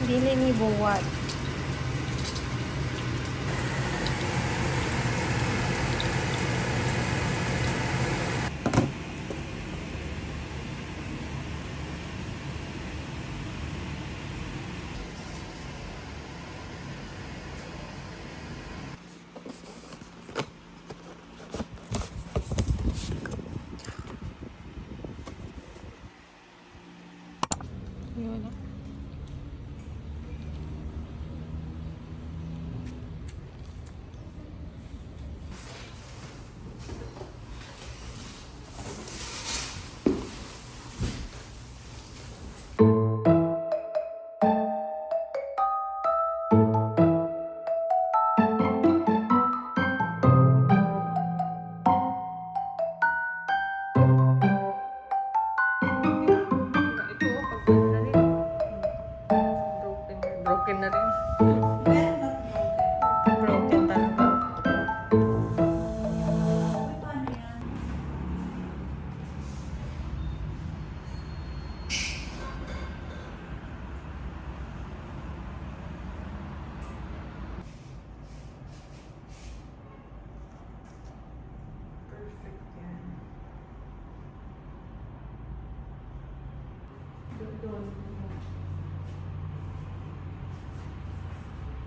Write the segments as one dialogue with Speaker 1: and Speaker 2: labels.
Speaker 1: Dili ni buwat. Yun na. Broken na rin. Broken talaga.
Speaker 2: Perfect yan.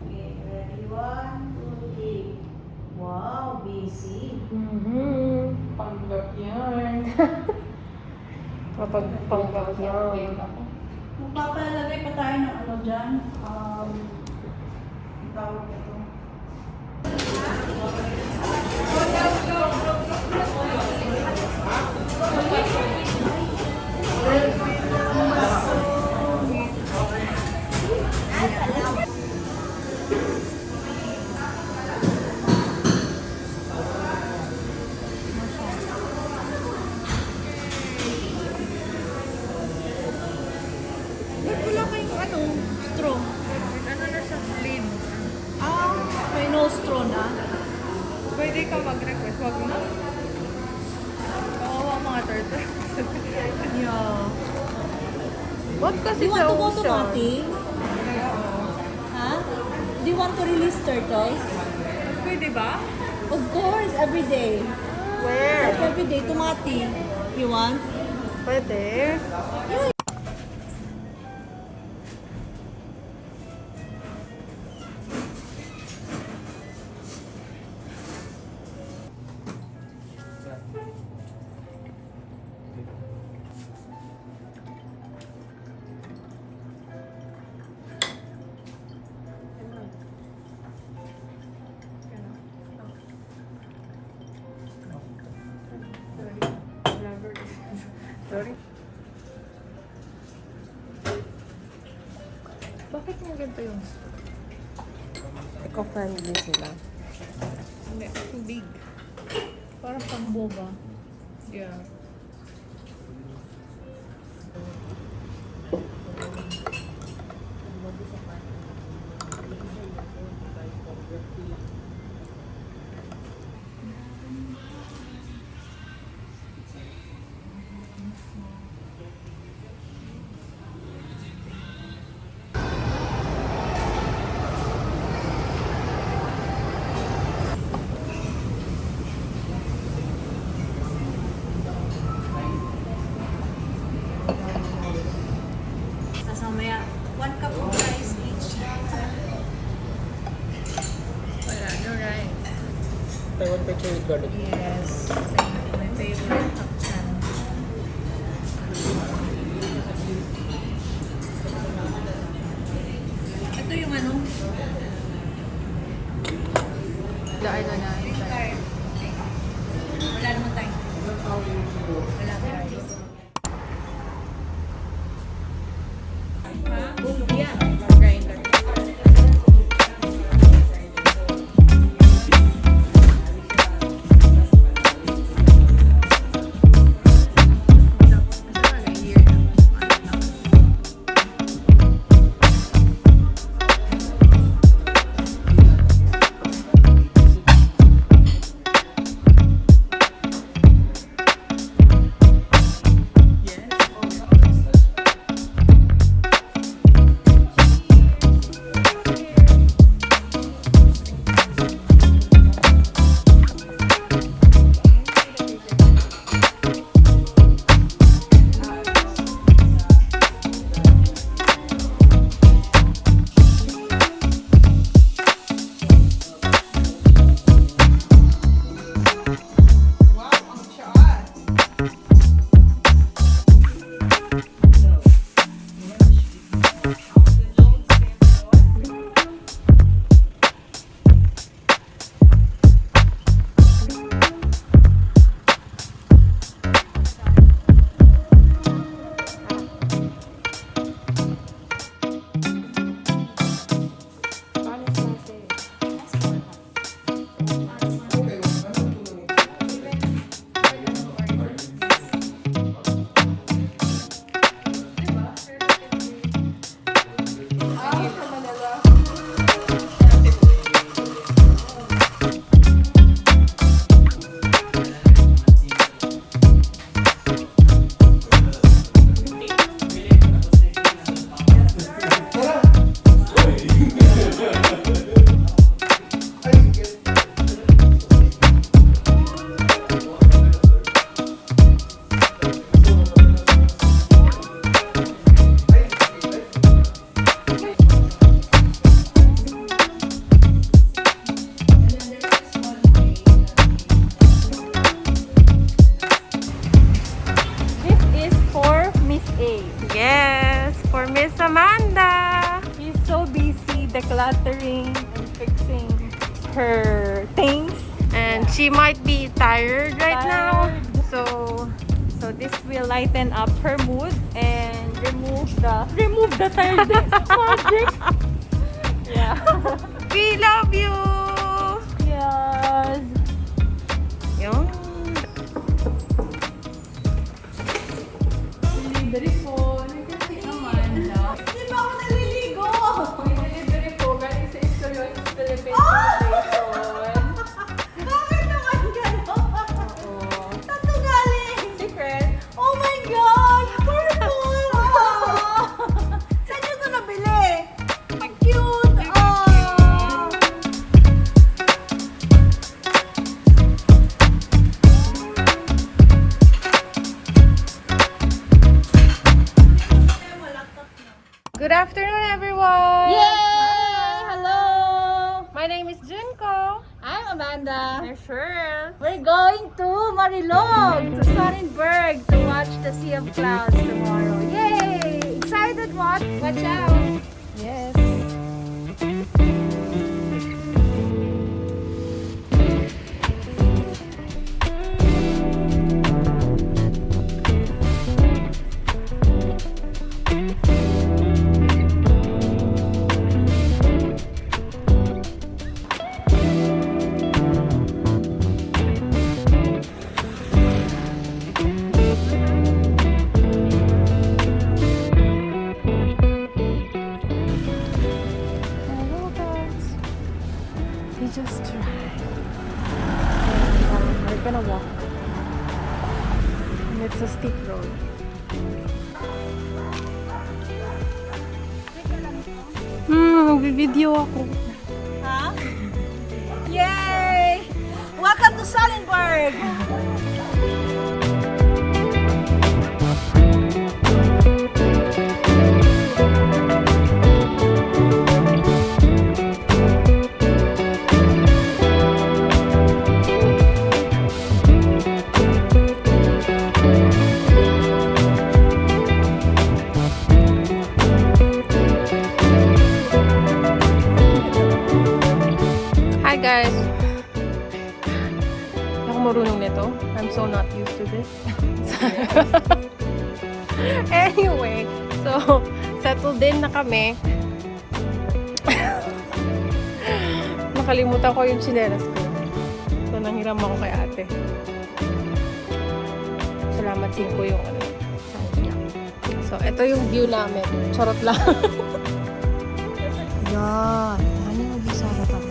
Speaker 2: Okay, ready? 1, 2, 3. Wow, busy.
Speaker 1: Panggap yan. Kapag panggap yan.
Speaker 2: Magpapalagay pa tayo ng ano dyan. Ang tawag ito.
Speaker 1: Wala kayong ano, straw.
Speaker 3: Ano na siya, clean.
Speaker 1: Ah, may no straw na.
Speaker 3: Pwede ka mag-request, wag na. Kawawa mga turtle.
Speaker 1: Yeah.
Speaker 3: Wag kasi
Speaker 4: Do you
Speaker 3: sa
Speaker 4: want to go to
Speaker 3: ocean.
Speaker 4: Mati? Huh? Do you want to release turtles?
Speaker 3: Pwede ba?
Speaker 4: Of course, every day.
Speaker 3: Where?
Speaker 4: Like every day to Mati. You want?
Speaker 3: Pwede.
Speaker 1: pa yung
Speaker 3: Eco-friendly sila.
Speaker 1: hindi, too big. Parang pang boba. Yeah.
Speaker 4: Tapos mamaya, 1 cup of rice each.
Speaker 1: Wala, no rice.
Speaker 3: Taiwan picture with garlic.
Speaker 1: Yes, same. My favorite kapchan. Ito yung ano? The ano na.
Speaker 4: Card. Wala naman tayo. Wala guys.
Speaker 1: Yeah, grinder.
Speaker 4: This is for Miss A.
Speaker 3: Yes, for Miss Amanda.
Speaker 4: She's so busy decluttering and fixing her things.
Speaker 3: And she might be tired right now.
Speaker 4: So this will lighten up her mood and remove the tiredness project. Yeah.
Speaker 3: We love you.
Speaker 4: Yes.
Speaker 3: Yun.
Speaker 1: Delivery po. Amanda.
Speaker 2: Hindi ba ako naliligo?
Speaker 1: Delivery po. Galing sa Iscolon, Philippines
Speaker 2: Ah!
Speaker 1: Station.
Speaker 2: Bakit naman gano'n?
Speaker 1: Oo.
Speaker 2: Saan to galing?
Speaker 1: Secret.
Speaker 2: Oh my God! Purple! Ah! Saan nyo to nabili? Ang cute! Ah!
Speaker 3: Good afternoon, everyone.
Speaker 4: Yay! Hello!
Speaker 3: My name is Junko.
Speaker 4: I'm Amanda.
Speaker 3: I'm Cheryl.
Speaker 4: We're going to Marilog, to Sonnenberg, to watch the Sea of Clouds tomorrow. Yay! Excited, what? Watch out! Yes.
Speaker 3: just drive. We're gonna walk. And it's a steep road. Video ako.
Speaker 2: Ha? Yay! Welcome to Salenburg!
Speaker 3: Hi guys! Hindi ako marunong nito. I'm so not used to this. Anyway, so settled din na kami. Nakalimutan ko yung tsinelas ko. So nanghiram ako kay ate. Salamat din ko yung ano. Sound niya. So ito yung view namin. Charot lang. Yan. Ano yung mag-isara kami?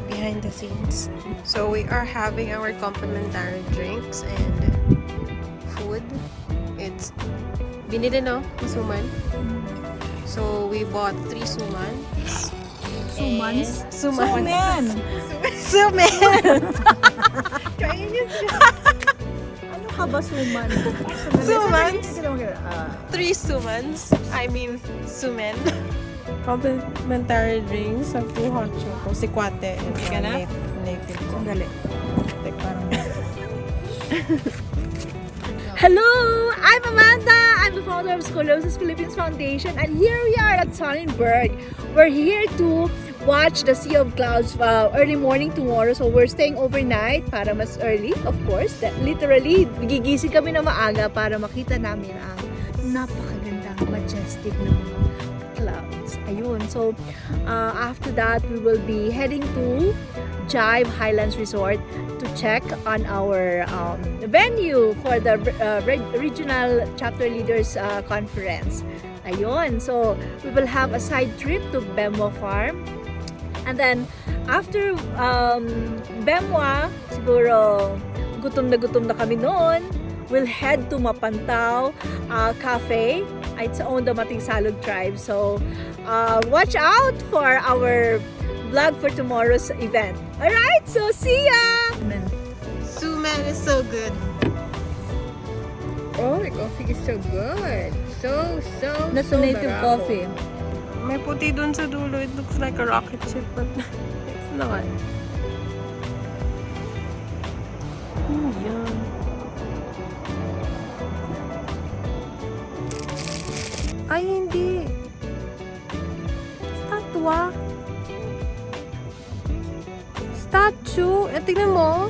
Speaker 3: Behind the scenes. So we are having our complimentary drinks and food. It's binili no, suman. So we bought 3 sumans.
Speaker 2: Sumans?
Speaker 3: Sumans.
Speaker 2: Suman!
Speaker 3: Suman.
Speaker 2: Ano ka ba, suman?
Speaker 3: Sumans?
Speaker 2: 3
Speaker 3: 3 sumans. I mean, sumen. Complimentary drinks of 2 hot choco. Si Kwate.
Speaker 2: Hindi ka na?
Speaker 3: Native ko.
Speaker 2: Sandali.
Speaker 3: Like, parang...
Speaker 2: Hello! I'm Amanda! I'm the founder of Scoliosis Philippines Foundation, and here we are at Sonnenberg. We're here to watch the Sea of Clouds early morning tomorrow. So we're staying overnight para mas early, of course. Literally, gigising kami na maaga para makita namin ang napakagandang, majestic na mga clouds. Ayun. So, after that, we will be heading to Jive Highlands Resort to check on our venue for the Regional Chapter Leaders Conference. Ayun. So, we will have a side trip to Bemwa Farm. And then, after Bemwa, siguro gutom na kami noon, we'll head to Mapantao Cafe. It's on the Matingsalog Tribe. So, watch out for our vlog for tomorrow's event. Alright, so see ya!
Speaker 3: Suman is so good. Oh, the coffee is so good. So
Speaker 2: That's a native
Speaker 3: barako.
Speaker 2: coffee.
Speaker 3: May puti dun sa dulo. It looks like a rocket ship, but it's not. Oh, yum. Ay, hindi. Statua. Statue. Eh, tingnan mo.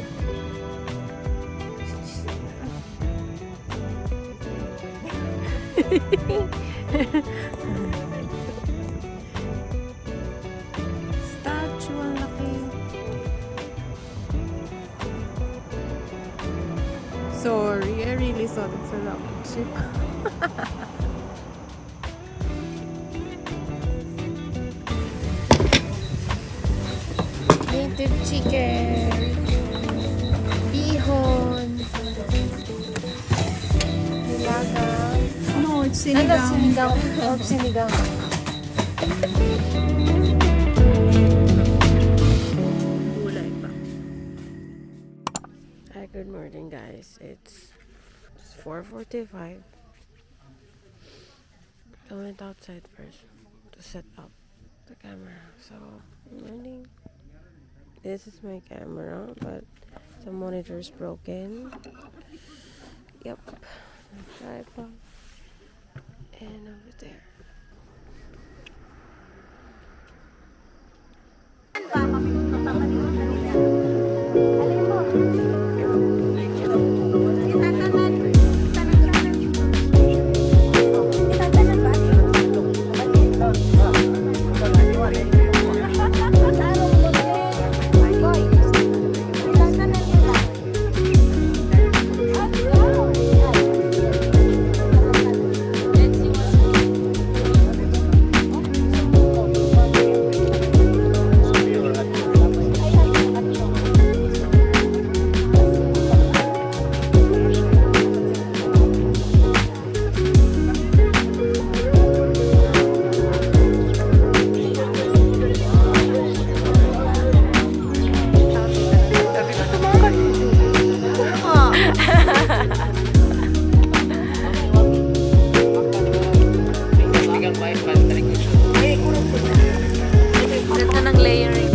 Speaker 3: thought it's a rocket ship. Native chicken, bihon, nilaga.
Speaker 2: No, it's
Speaker 3: Ano, sinigang? Oh, sinigang.
Speaker 2: Gulay pa.
Speaker 3: Hi, good morning guys. It's 4:45. I went outside first to set up the camera. So, good morning. This is my camera, but the monitor is broken. Yep. Tripod. And over there.
Speaker 2: Ganda ng layering.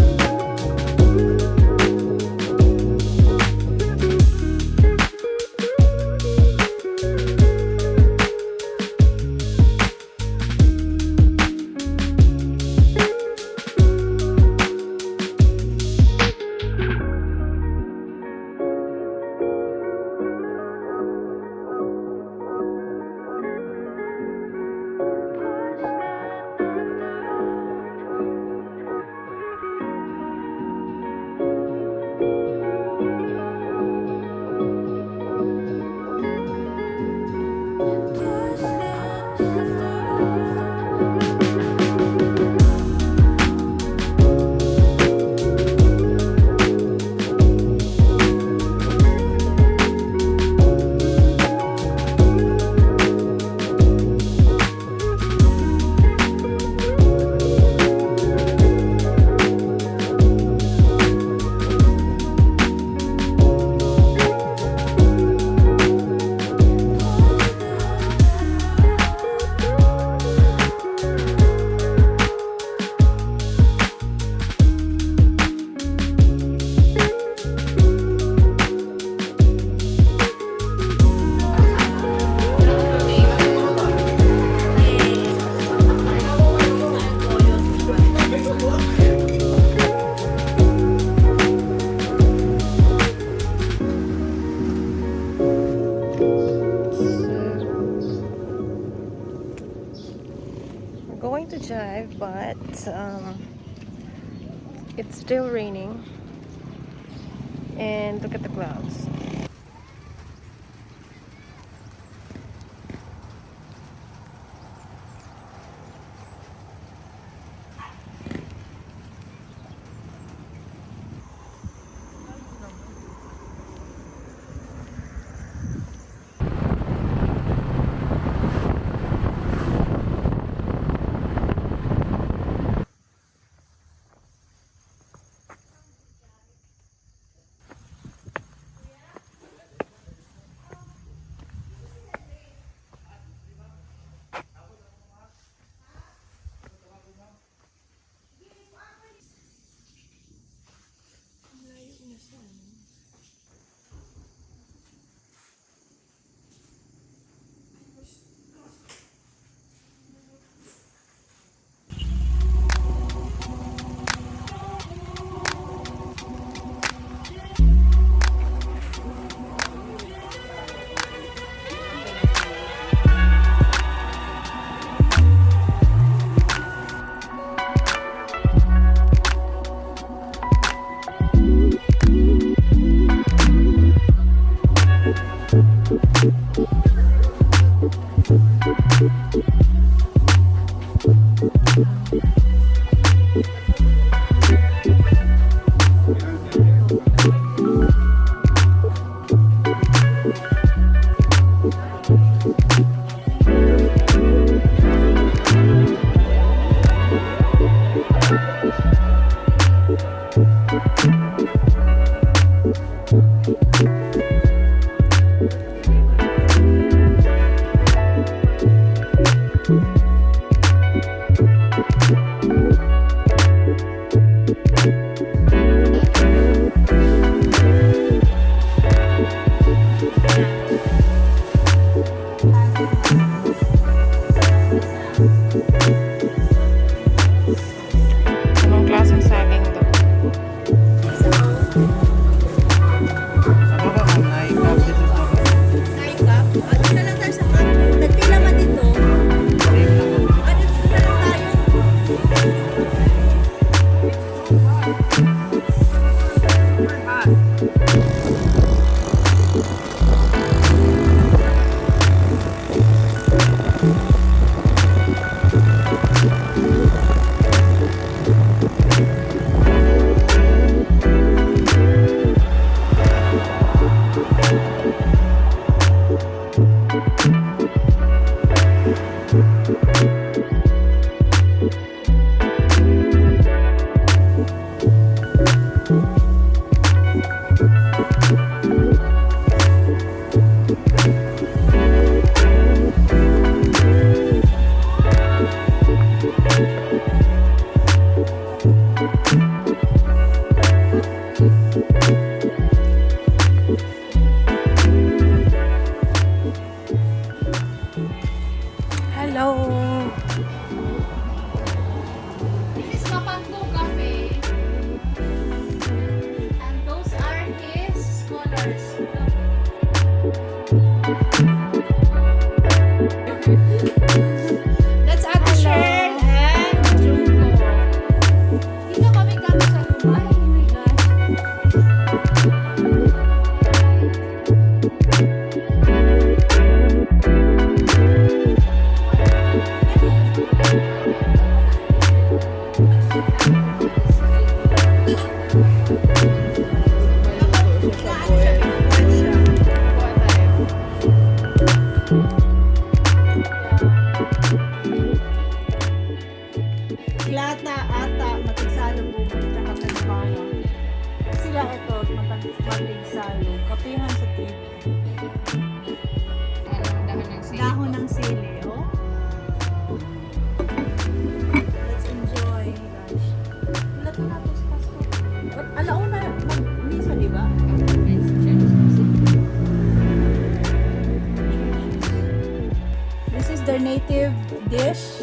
Speaker 3: Going to drive, but it's still raining. And look at the clouds. Anong klaseng saging to?
Speaker 5: Ano ba kung naikap dito sa
Speaker 2: Naikap? Ano na lang tayo sa nagpila man dito? Ano na lang tayo?
Speaker 3: Hello!
Speaker 4: This is Mapando Cafe. And those are his scholars.
Speaker 2: That's Ate Shern and Junko.
Speaker 4: Dito kami kami sa Dubai. Oh my gosh.
Speaker 2: Lata, ata, matigsalong bumay, tsaka tagbawa. Sila ito, matigsalong. Kapihan sa TV. Dahon ng sili, oh. Let's enjoy, guys. Wala to natin sa pasto. Alauna, mag-misa, di ba? This is their native dish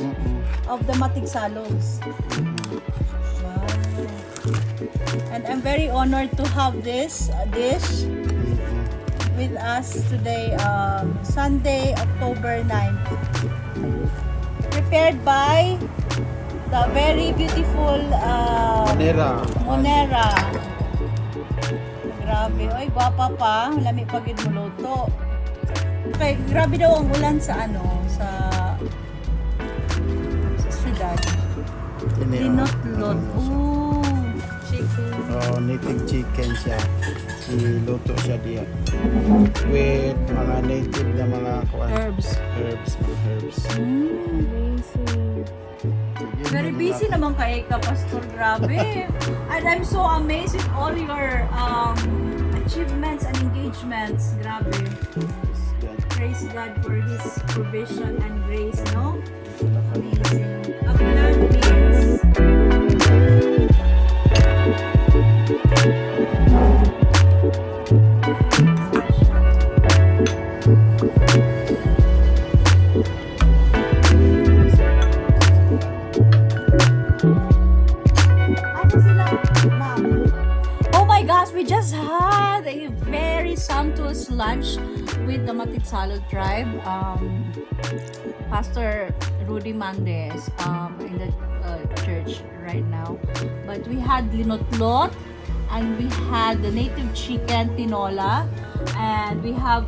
Speaker 2: of the Matigsalogs. Wow. And I'm very honored to have this dish with us today, Sunday, October 9th. Prepared by the very beautiful Monera. Grabe. Oy, gwapa pa. Lami pagid mo luto. Okay, grabe daw ang ulan sa syudad. Linotlot. Ooh.
Speaker 5: Native chicken siya. Niluto siya diya. With mga native na mga
Speaker 2: Herbs.
Speaker 5: mga herbs.
Speaker 2: Very busy naman kay ka, Pastor. Grabe. And I'm so amazed with all your achievements and engagements. Grabe. Praise God for His provision and grace, no? Amazing. A plant means oh my gosh, we just had a very sumptuous lunch with the Matigsalog tribe. Pastor Rudy Mandes in the church right now. But we had linotlot and we had the native chicken tinola and we have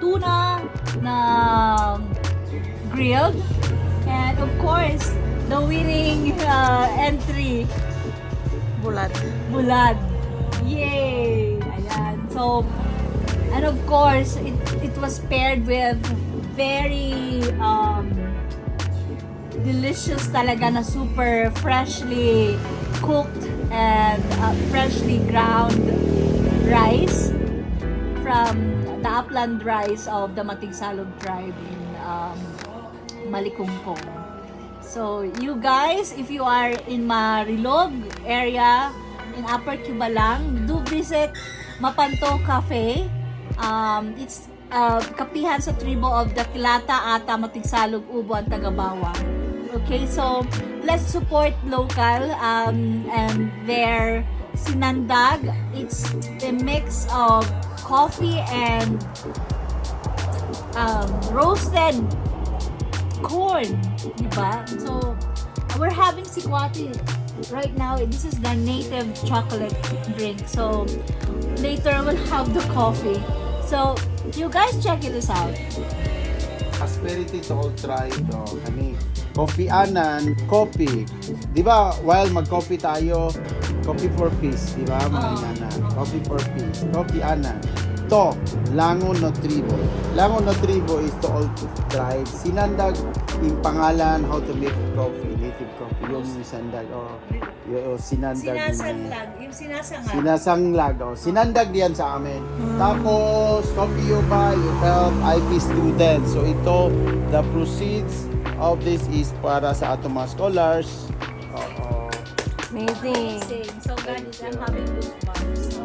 Speaker 2: tuna na grilled and of course the winning entry.
Speaker 3: Bulat.
Speaker 2: Bulad. Yay! Ayan. So, and of course, it was paired with very delicious talaga na super freshly cooked and freshly ground rice from the upland rice of the Matigsalog tribe in Malikungkong. So, you guys, if you are in Marilog area, in Upper Cubalang, do visit Mapanto Cafe. It's kapihan sa tribo of the Kilata, Ata, Matigsalog, Ubo, and Tagabawa. Okay, so let's support local and their sinandag. It's a mix of coffee and roasted corn, diba? So we're having sikwati right now. This is the native chocolate drink. So later we'll have the coffee. So you guys check this out.
Speaker 5: Prosperity to all tribe. Kani. Coffee anan, coffee. Di ba, while mag-coffee tayo, coffee for peace. Di ba, mga inanan? Coffee for peace. Coffee anan. To, Langon no Tribo. Langon no Tribo is to all tribe. Sinandag yung pangalan, how to make coffee, native coffee. Yung sinandag, yung sinandag.
Speaker 2: Sinasanglag, yung sinasangag.
Speaker 5: Sinasanglag, sinandag diyan sa amin. Tapos, coffee you buy, you help IP students. So ito, the proceeds of this is para sa atong mga scholars.
Speaker 3: Amazing.
Speaker 2: So guys, I'm having goosebumps.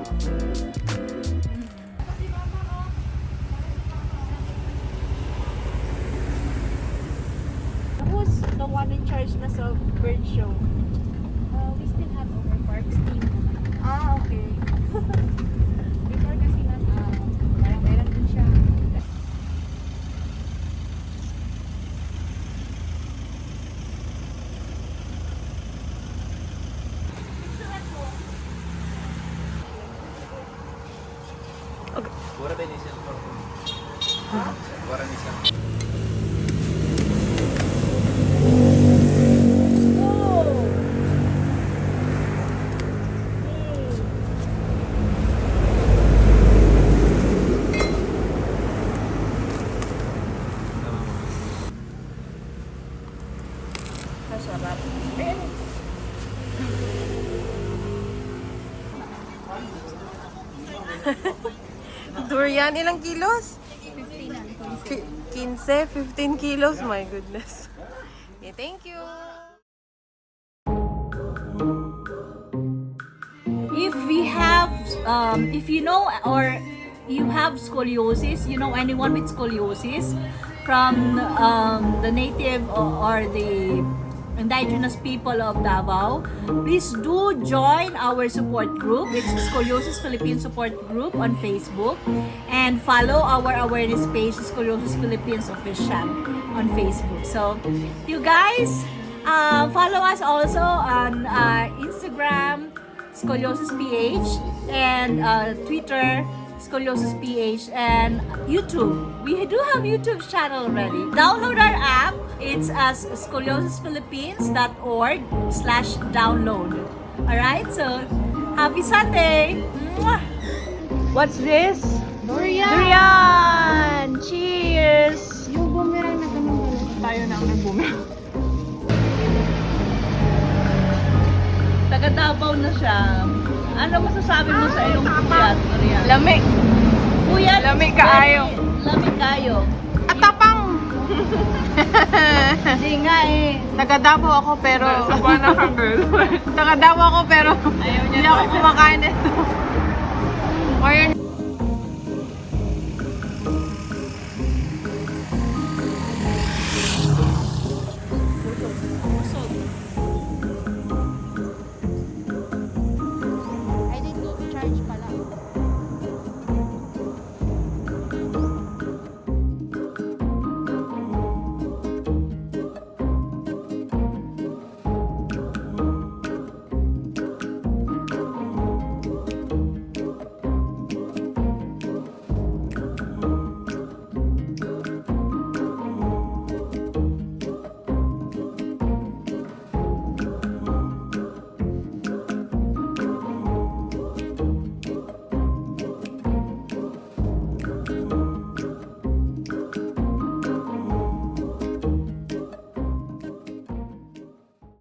Speaker 2: Who's the one in charge na sa bird show?
Speaker 1: We still have our parks team.
Speaker 2: Ah, okay.
Speaker 1: Before kasi parang meron din siya.
Speaker 3: Durian, ilang kilos? 15, 15 kilos. My goodness. Okay, thank you.
Speaker 2: If we have, if you know or you have scoliosis, you know anyone with scoliosis from the native or the indigenous people of Davao, please do join our support group. It's Scoliosis Philippines Support Group on Facebook, and follow our awareness page, Scoliosis Philippines Official on Facebook. So you guys follow us also on Instagram, Scoliosis PH, and Twitter, Scoliosis PH, and YouTube. We do have YouTube channel already. Download our app. It's as scoliosisphilippines.org/download. Alright, so happy Sunday! Mwah! What's this?
Speaker 4: Durian!
Speaker 2: Durian! Cheers!
Speaker 4: Yung boomerang na ganun.
Speaker 2: Tayo na ang nag-boomerang. Taga Davao na siya. Ano masasabi mo sa iyong puyat, Durian?
Speaker 3: Lami.
Speaker 2: Puyat?
Speaker 3: Lami kaayo.
Speaker 2: Lami kayo.
Speaker 3: At tapang.
Speaker 2: Hindi nga eh.
Speaker 3: Taga-Davao ako pero... Taga-Davao ako pero... Hindi ako kumakain nito. Or